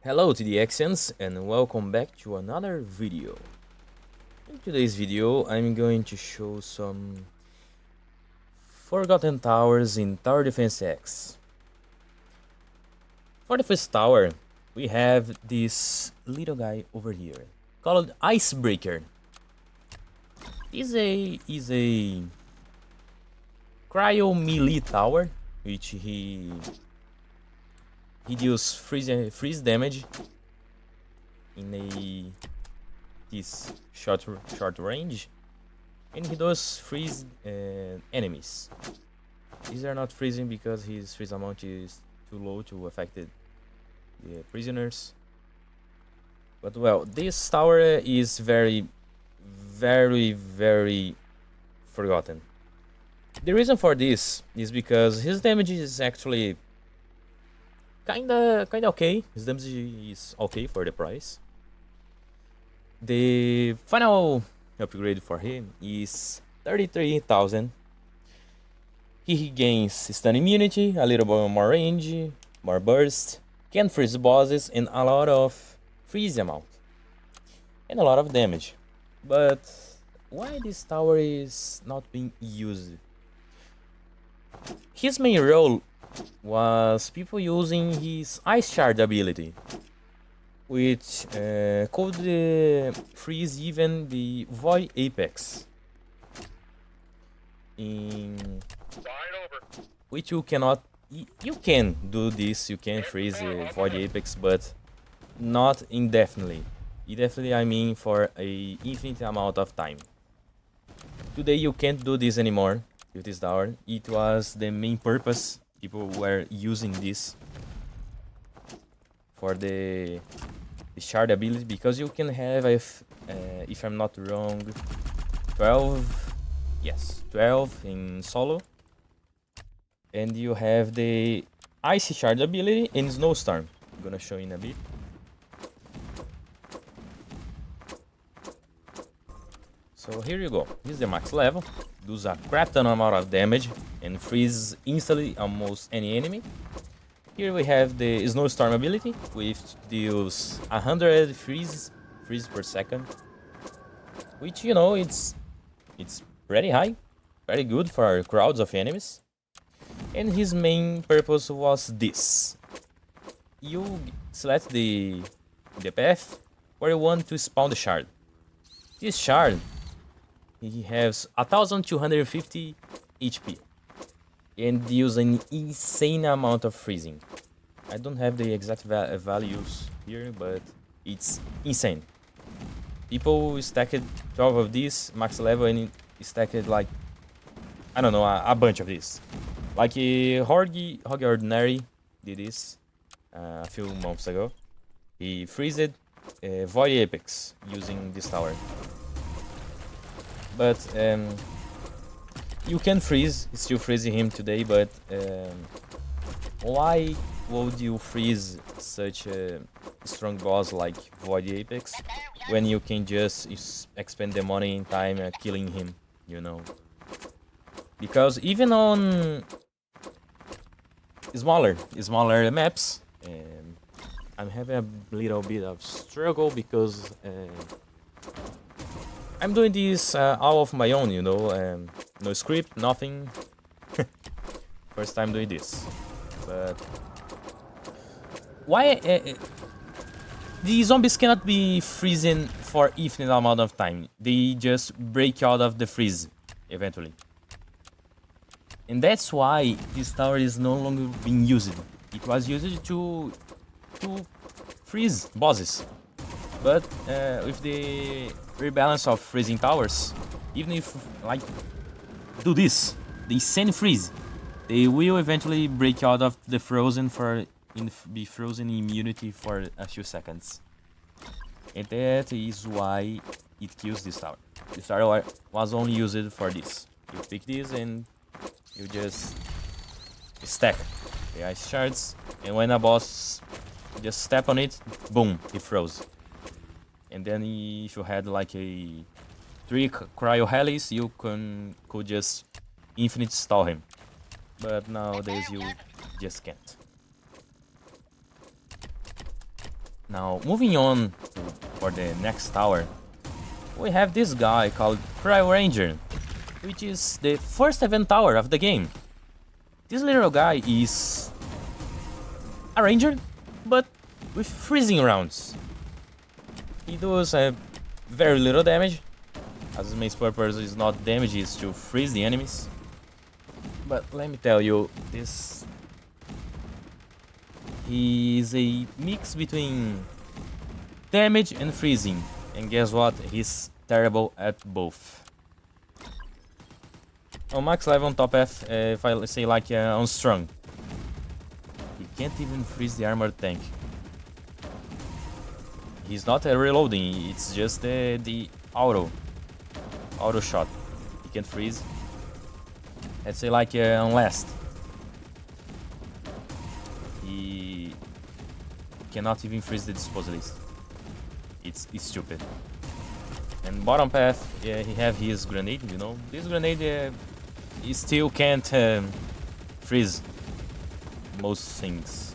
Hello TDXians and welcome back to another video. In today's video I'm going to show some forgotten towers in Tower Defense X. For the first tower we have this little guy over here called Icebreaker. Is a cryo melee tower which he deals freeze damage in this short range, and he does freeze enemies. These are not freezing because his freeze amount is too low to affect the prisoners. But well, this tower is very forgotten. The reason for this is because his damage is actually kinda okay. His damage is okay for the price. The final upgrade for him is 33,000. He gains stun immunity, a little bit more range, more burst, can freeze bosses, and a lot of freeze amount. And a lot of damage. But why this tower is not being used? His main role was people using his Ice Shard ability, which could freeze even the Void Apex, in which you cannot. You can do this, you can freeze Void Apex, but not indefinitely. Indefinitely, I mean for a infinite amount of time. Today you can't do this anymore with this tower. It was the main purpose. People were using this for the shard ability, because you can have, if I'm not wrong, 12 in solo, and you have the icy shard ability and snowstorm. I'm gonna show in a bit. So here you go. This is the max level. Does a crap ton amount of damage and freeze instantly almost any enemy. Here we have the snowstorm ability, which deals 100 freeze per second, which, you know, it's pretty high, very good for crowds of enemies. And his main purpose was this: you select the path where you want to spawn the shard. This shard, he has 1250 HP and deals an insane amount of freezing. I don't have the exact values here, but it's insane. People stacked 12 of these max level and stacked like, I don't know, a bunch of these. Like Hoggy Ordinary did this a few months ago. He freezed Void Apex using this tower. But you can freeze, still freezing him today, but why would you freeze such a strong boss like Void Apex when you can just expend the money in time killing him, you know? Because even on smaller maps, I'm having a little bit of struggle because I'm doing this all of my own, you know, no script, nothing. First time doing this. But why the zombies cannot be freezing for infinite amount of time? They just break out of the freeze eventually. And that's why this tower is no longer being used. It was used to freeze bosses. But with the rebalance of freezing towers, even if like do this, the insane freeze, they will eventually break out of the frozen be frozen immunity for a few seconds. And that is why it kills this tower. This tower was only used for this. You pick this and you just stack the ice shards, and when a boss just step on it, boom, he froze. And then if you had like a 3 cryo helis, you could just infinite stall him. But nowadays you just can't. Now, moving on for the next tower, we have this guy called Cryo Ranger, which is the first event tower of the game. This little guy is a ranger, but with freezing rounds. He does very little damage, as his main purpose is not damage, is to freeze the enemies. But let me tell you, he is a mix between damage and freezing. And guess what? He's terrible at both. On max level on top F, if I say like on strong, he can't even freeze the armored tank. He's not reloading, it's just the auto shot. He can freeze. Let's say like on last, he cannot even freeze the disposalist. It's stupid. And bottom path, yeah, he have his grenade. You know, this grenade he still can't freeze most things.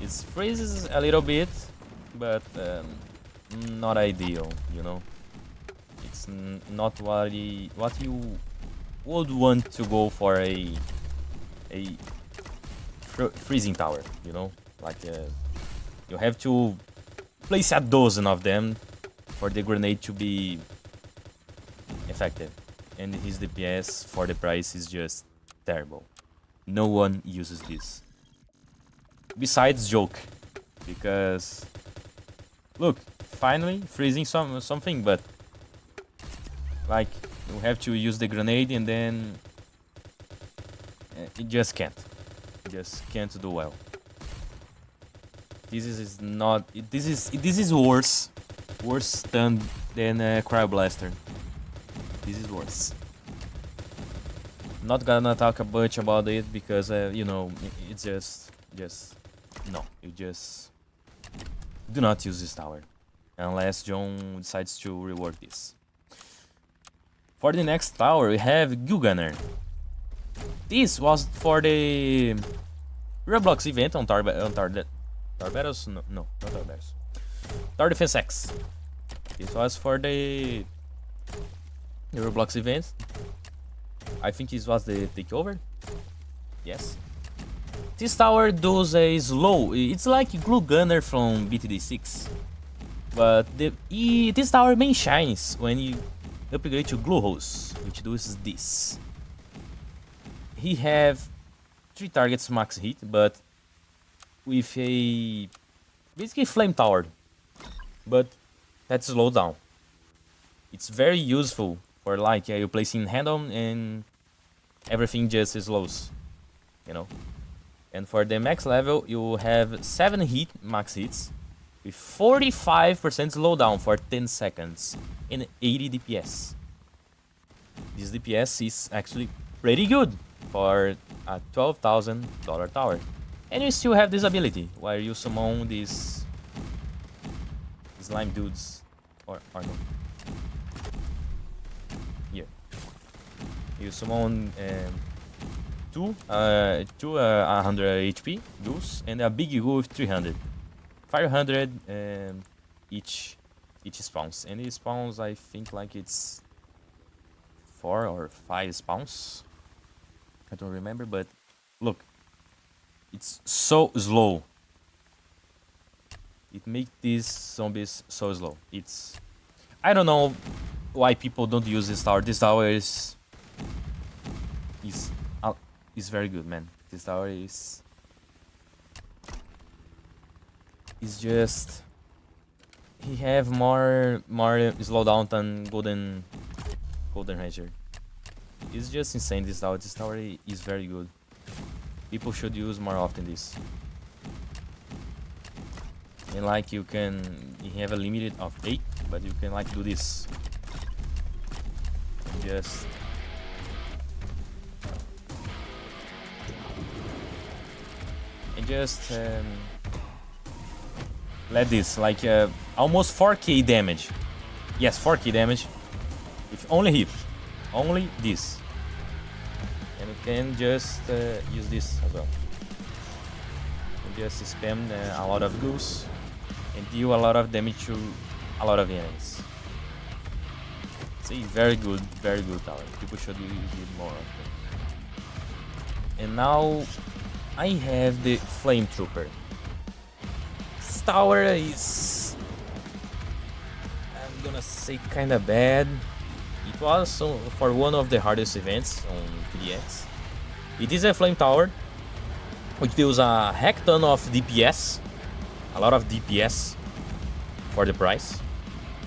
It freezes a little bit, but not ideal. You know, it's not what you would want to go for a freezing tower. You know, like you have to place a dozen of them for the grenade to be effective, and his DPS for the price is just terrible. No one uses this. Besides joke, because look, finally freezing something, but like you have to use the grenade and then it just can't do well. This is not. This is worse than Cryo Blaster. This is worse. Not gonna talk a bunch about it because you know, it's just no. You just do not use this tower unless John decides to rework this. For the next tower, we have Goo Gunner. This was for the Roblox event on Tarberos? No, not Tarberos. Tower Defense X. This was for the Roblox event. I think this was the takeover. Yes. This tower does a slow. It's like Goo Gunner from BTD6, but this tower main shines when you upgrade to Glue Hose, which does this. He have 3 targets max hit, but with a basically flame tower, but that's slow down. It's very useful for like you placing hand on and everything just slows, you know. And for the max level, you have 7 max hits with 45% slowdown for 10 seconds and 80 DPS. This DPS is actually pretty good for a $12,000 tower. And you still have this ability where you summon these slime dudes, or no. Here. You summon two 100 HP ghouls and a big ghoul with 300. 500 each spawns. And it spawns, I think like it's 4 or 5 spawns. I don't remember, but look. It's so slow. It makes these zombies so slow. I don't know why people don't use this tower. This tower is very good, man. This tower is just, he have more slowdown than Golden Ranger. It's just insane. This tower is very good. People should use more often this. And like you have a limit of 8, but you can like do this. And just let this like almost 4k damage. Yes, 4k damage. If only hit, only this. And you can just use this as well. And just spam a lot of ghouls. and deal a lot of damage to a lot of enemies. It's a very good tower. People should use it more often. And now I have the Flame Trooper. This tower is, I'm gonna say, kinda bad. It was for one of the hardest events on TDX. It is a flame tower, which deals a heck ton of DPS, a lot of DPS for the price.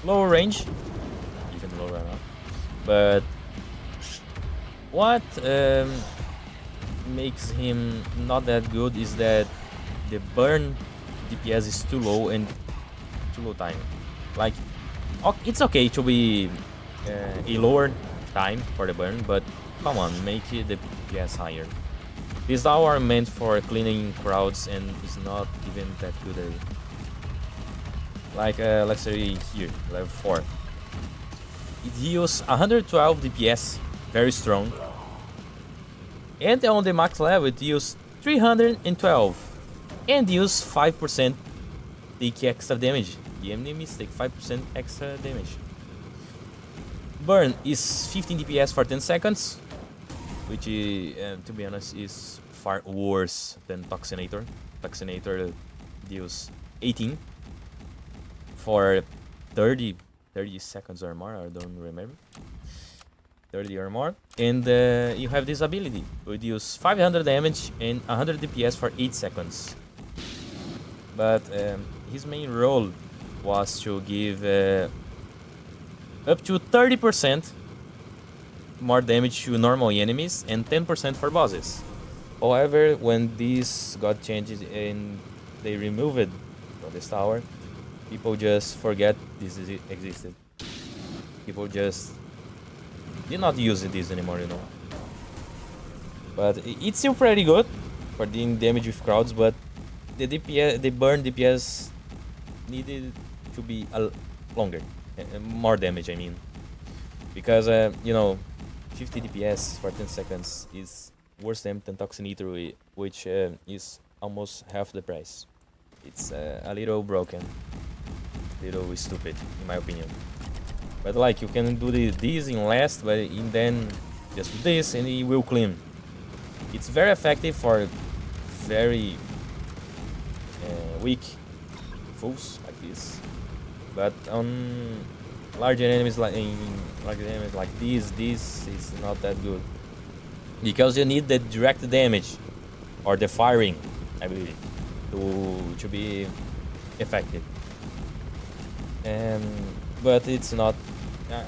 Low range, even lower now. But what makes him not that good is that the burn DPS is too low and too low time. Like, it's okay to be a lower time for the burn, but come on, make it the DPS higher. This tower meant for cleaning crowds and is not even that good at it. Like, let's say here, level 4. It heals 112 DPS, very strong. And on the max level it deals 312 and deals 5% take extra damage. The enemies take 5% extra damage. Burn is 15 DPS for 10 seconds, which is, to be honest, is far worse than Toxinator. Toxinator deals 18 for 30 seconds or more, I don't remember. 30 or more. And you have this ability, which deals 500 damage and 100 DPS for 8 seconds. But his main role was to give up to 30% more damage to normal enemies and 10% for bosses. However, when this got changed and they removed it from this tower, people just forget this existed. People just did not use this anymore, you know. But it's still pretty good for dealing damage with crowds, but the DPS, the burn DPS needed to be longer, more damage, I mean. Because, you know, 50 DPS for 10 seconds is worse than Toxinator, which is almost half the price. It's a little broken, a little stupid, in my opinion. But like, you can do this in last, but then just do this and it will clean. It's very effective for very weak fools like this. But on larger enemies like this is not that good. Because you need the direct damage or the firing, I believe, to be effective. But it's not.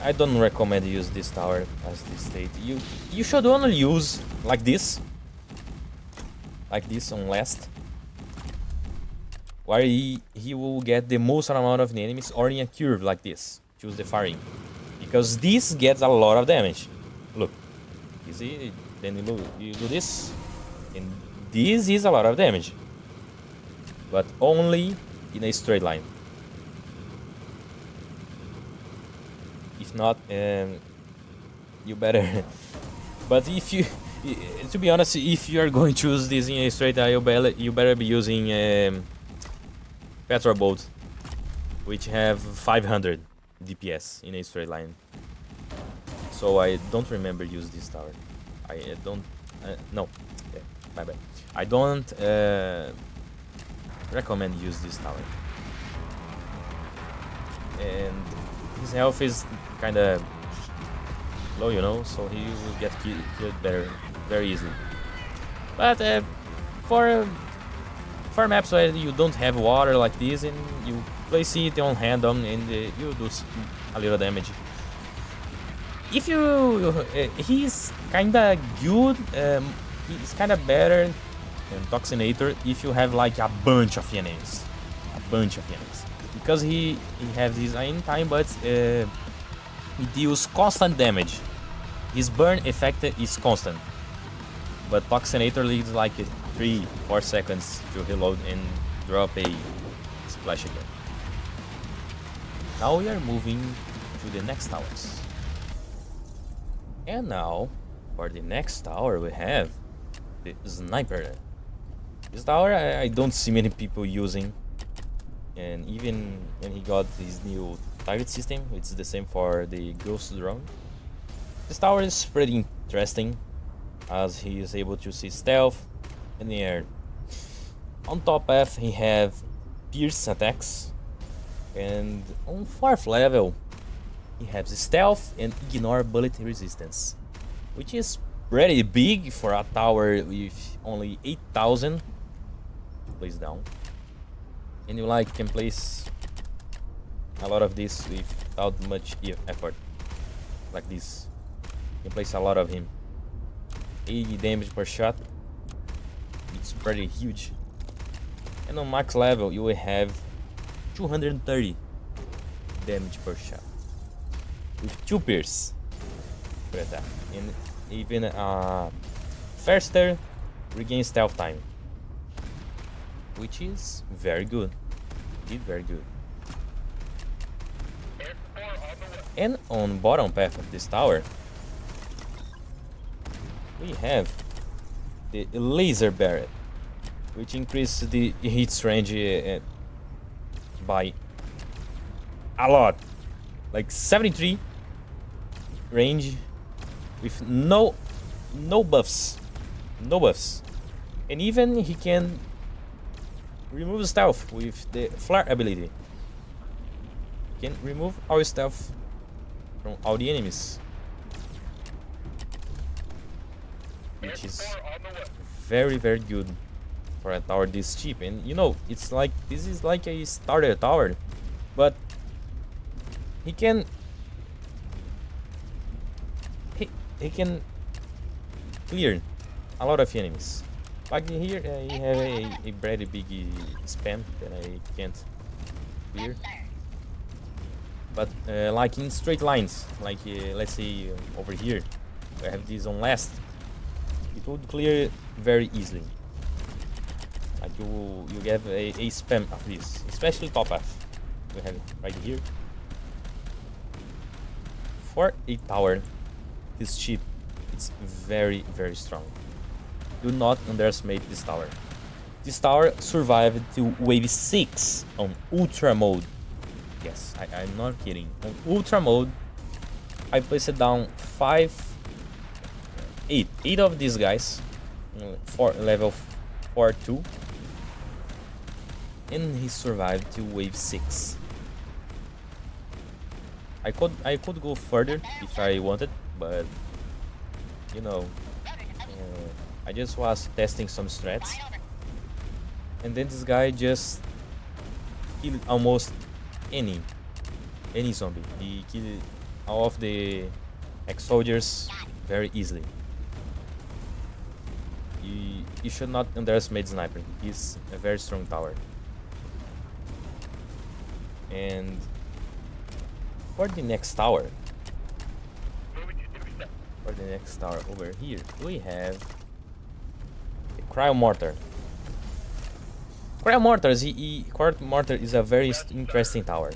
I don't recommend you use this tower as this state. You should only use like this on last, where he will get the most amount of the enemies, or in a curve like this. Choose the firing, because this gets a lot of damage. Look, you see, then you do this, and this is a lot of damage, but only in a straight line. If not, you better. But if you, to be honest, if you are going to choose this in a straight line, you better be using Petrol Bolt, which have 500 DPS in a straight line. So I don't remember use this tower. I don't. No, yeah, my bad. I don't recommend use this tower. And his health is kind of low, you know, so he will get killed very easily. But for maps where you don't have water like this, and you place it on random and you do a little damage. If you he's kinda good, he's kinda better than Toxinator if you have like a bunch of enemies, because he has his own time, but he deals constant damage. His burn effect is constant, but Toxinator leaves like 3-4 seconds to reload and drop a splash again. Now we are moving to the next towers. And now, for the next tower we have the Sniper. This tower I don't see many people using. and even when he got his new target system, it's the same for the ghost drone. This tower is pretty interesting, as he is able to see stealth in the air. On top path he have pierce attacks, and on 4th level he has stealth and ignore bullet resistance, which is pretty big for a tower with only 8,000. Place down, and you can place a lot of this without much effort, like this. You can place a lot of him. 80 damage per shot. It's pretty huge. And on max level you will have 230 damage per shot with 2 pierce per attack, and even faster regain stealth time, which is very good. Indeed very good. And on bottom path of this tower we have the laser barret, which increases the hit range by a lot, like 73 range with no buffs, and even he can remove stealth with the flare ability. He can remove all stealth from all the enemies, which is very good for a tower this cheap. And you know, it's like this is like a starter tower, but he can clear a lot of enemies. Like here, you have a very big spam that I can't clear. But like in straight lines, like let's say over here, I have this on last, it would clear very easily. Like you get a spam of this, especially top half. We have it right here. For a tower this cheap, it's very strong. Do not underestimate this tower. This tower survived to wave 6 on ultra mode. Yes, I'm not kidding. On ultra mode, I placed down 8 of these guys, for level 4-2, and he survived to wave 6. I could go further if I wanted, but you know, I just was testing some strats, and then this guy just killed almost any zombie. He killed all of the ex-soldiers very easily. You should not underestimate sniper. He's a very strong tower. And for the next tower, over here, we have the Cryo Mortar. Cryo Mortar is a very interesting tower.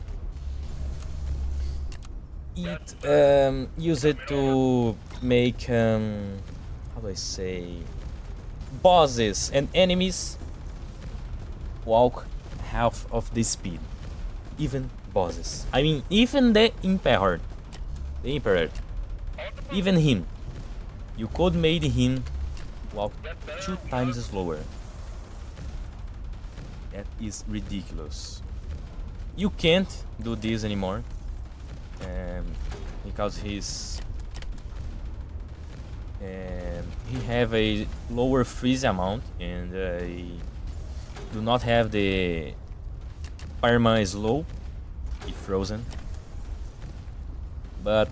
It use it to make how do I say, bosses and enemies walk half of the speed. Even bosses. I mean, even the Emperor, even him, you could made him walk 2 times slower. That is ridiculous. You can't do this anymore, because he have a lower freeze amount, and do not have the perma slow if frozen. But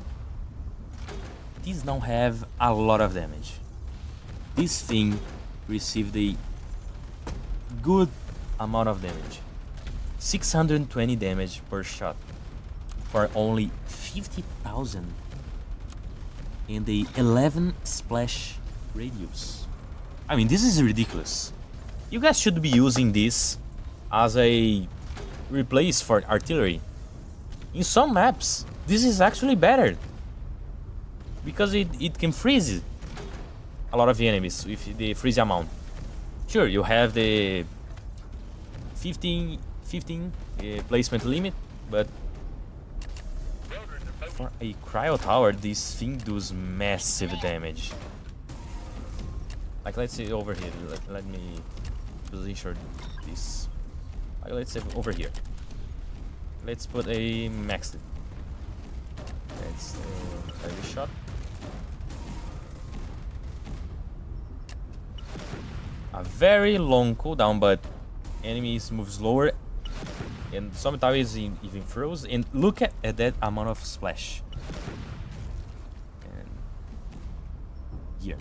these now have a lot of damage. This thing received a good amount of damage, 620 damage per shot for only 50,000 and the 11 splash radius. I mean, this is ridiculous. You guys should be using this as a replace for artillery. In some maps, this is actually better, because it can freeze a lot of the enemies with the freeze amount. Sure, you have the 15 15 placement limit, but for a cryo tower, this thing does massive damage. Like, let's say over here, let me position this. Like, let's say over here. Let's put a max. Let's try this shot. A very long cooldown, but enemies move slower, and sometimes even froze. And look at that amount of splash. And here,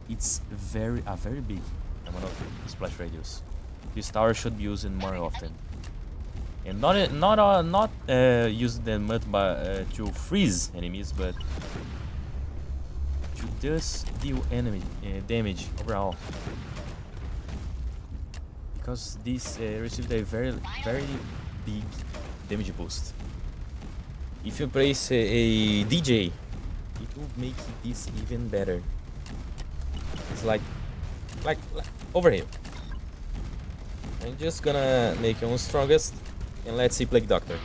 it's a very big amount of splash radius. This tower should be used more often, and not use them much to freeze enemies, but to just deal enemy damage overall. Because this received a very big damage boost. If you place a DJ, it will make this even better. It's like over here. I'm just gonna make him strongest, and let's see Plague Doctor.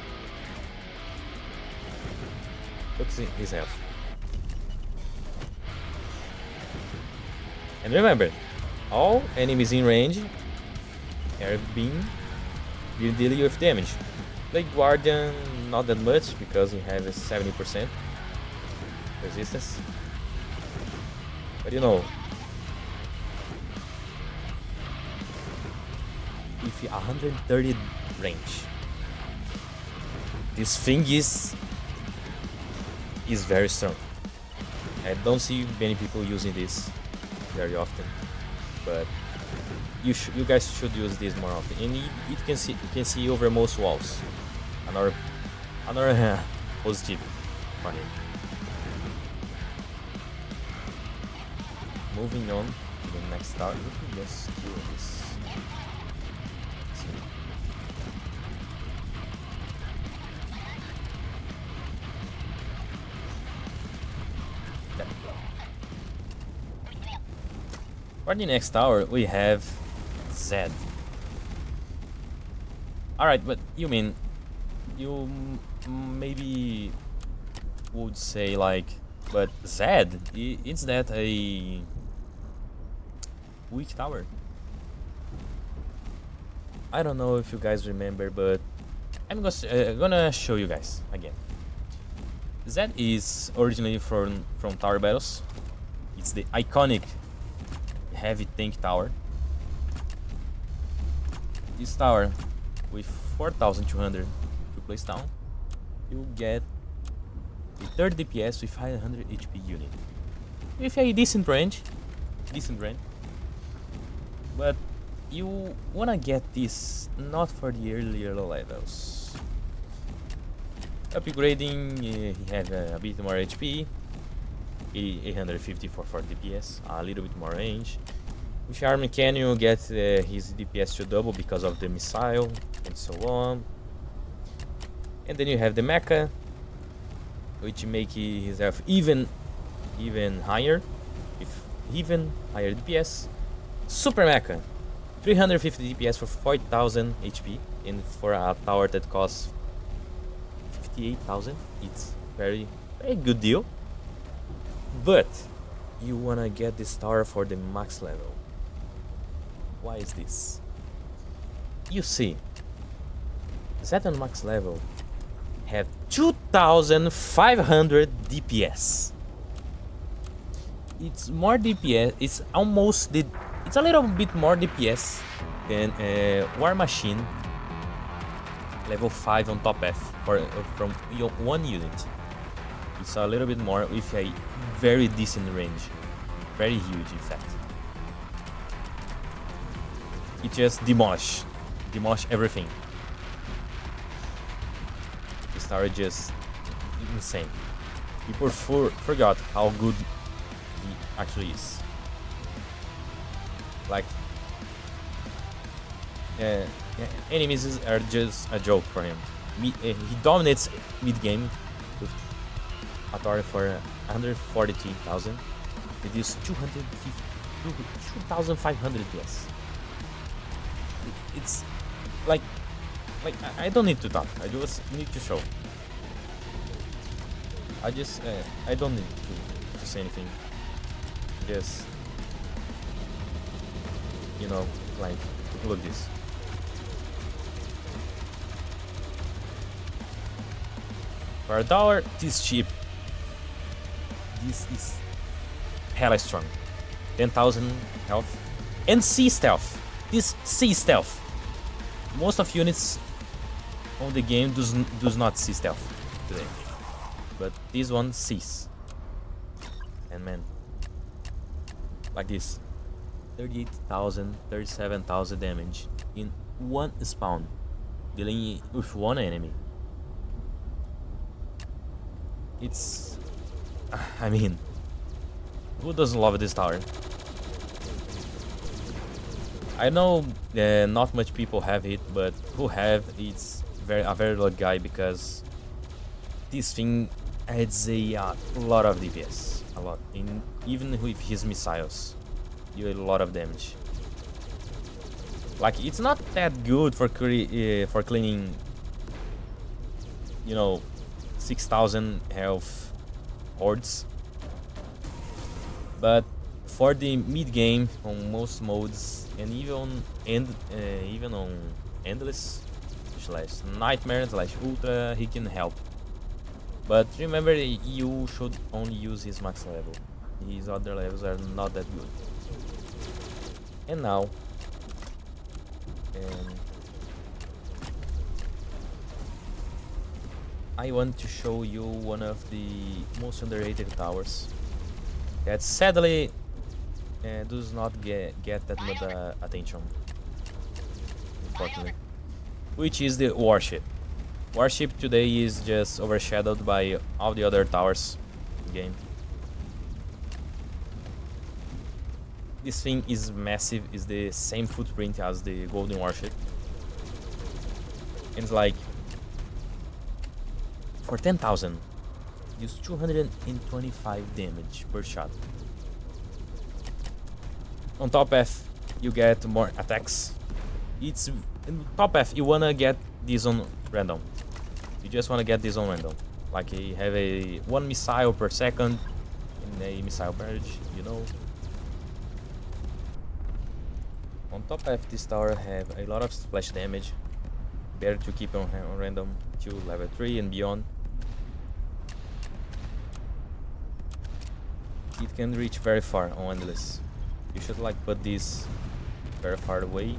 Look at his health. And remember, all enemies in range are being dealing with damage. Plague Guardian, not that much because he has a 70% resistance. But you know, if you 130 range, this thing is very strong. I don't see many people using this very often, but you guys should use this more often. And you can see over most walls. Another positive for him. Moving on to the next tower. Let me just kill this. For the next tower, we have Zed. Alright, but you maybe would say like, but Zed, is that a weak tower? I don't know if you guys remember, but I'm gonna show you guys again. Zed is originally from Tower Battles. It's the iconic heavy tank tower. This tower with 4,200 to place down, you get a 30 DPS with 500 HP unit with a decent range, but you wanna get this not for the earlier levels. Upgrading, he had a bit more HP, 850 for 40 DPS, a little bit more range. With Army Cannon, you get his DPS to double because of the missile and so on. And then you have the mecha, which make his health even higher, with even higher DPS. Super mecha, 350 DPS for 40,000 HP, and for a tower that costs 58,000, it's very good deal. But you wanna get this tower for the max level. Why is this? You see, Zed on max level have 2,500 DPS. It's more DPS. It's a little bit more DPS than War Machine level 5 on top F from one unit. It's a little bit more with a very decent range, very huge in fact. It just demolish everything. This tower is just insane. People forgot how good he actually is. Like, enemies are just a joke for him. He dominates mid game with a tower for 143,000. It is 2,500 PS. it's like I don't need to talk. I just need to show. I don't need to say anything. Just, you know, like, look this. For a dollar, this cheap. This is hella strong. 10,000 health and C stealth. This C stealth. Most of units on the game does not see stealth today, but this one sees. And man, like this, 38,000, 37,000 damage in one spawn, dealing with one enemy. It's, I mean, who doesn't love this tower? I know not much people have it, but who have, it's a very lucky guy, because this thing adds a lot of DPS, a lot. Even with his missiles, you do a lot of damage. Like, it's not that good for cleaning, you know, 6,000 health hordes, but for the mid game on most modes, and even on endless / nightmare / ultra, he can help. But remember, you should only use his max level. His other levels are not that good. And now, I want to show you one of the most underrated towers that sadly does not get that much attention, unfortunately, which is the Warship. Warship today is just overshadowed by all the other towers in the game. This thing is massive, is the same footprint as the Golden Warship. And it's like, for 10,000, use 225 damage per shot. On top F, you get more attacks. It's in top F, you wanna get this on random. You just wanna get this on random. Like, you have a 1 missile per second in a missile barrage, you know. On top F, this tower have a lot of splash damage. Better to keep on random to level 3 and beyond. It can reach very far on endless. You should like put this very far away,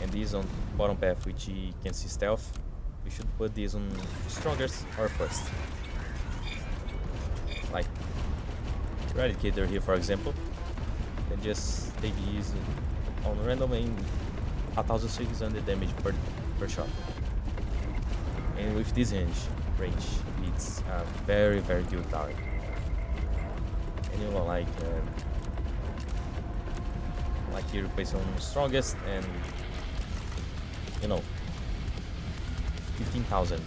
and this on bottom path, which you can see stealth. You should put this on strongest or first. Like Eradicator here, for example, and just take these on random and 1,600 damage per shot. And with this range, it's a very good tower. And you know, like you replace on strongest, and you know, 15,000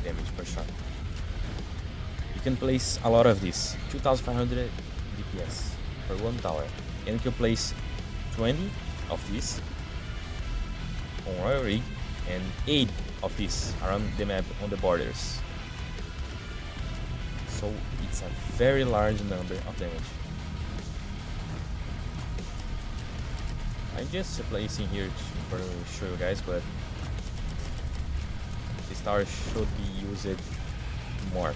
damage per shot. You can place a lot of this, 2,500 DPS per one tower, and you can place 20 of this on Cryo Rig and 8 of this around the map on the borders. So it's a very large number of damage. I'm just placing here for show you guys, but this tower should be used more.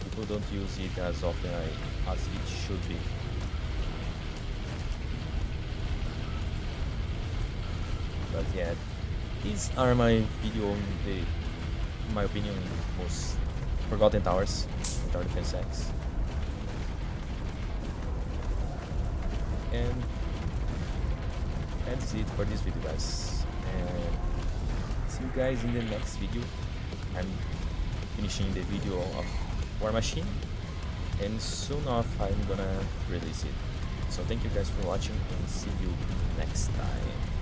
People don't use it as often as it should be. But yeah, these are my video on the, in my opinion, most forgotten towers in Tower Defense X. And that's it for this video, guys, and see you guys in the next video. I'm finishing the video of War Machine, and soon off I'm gonna release it. So thank you guys for watching, and see you next time.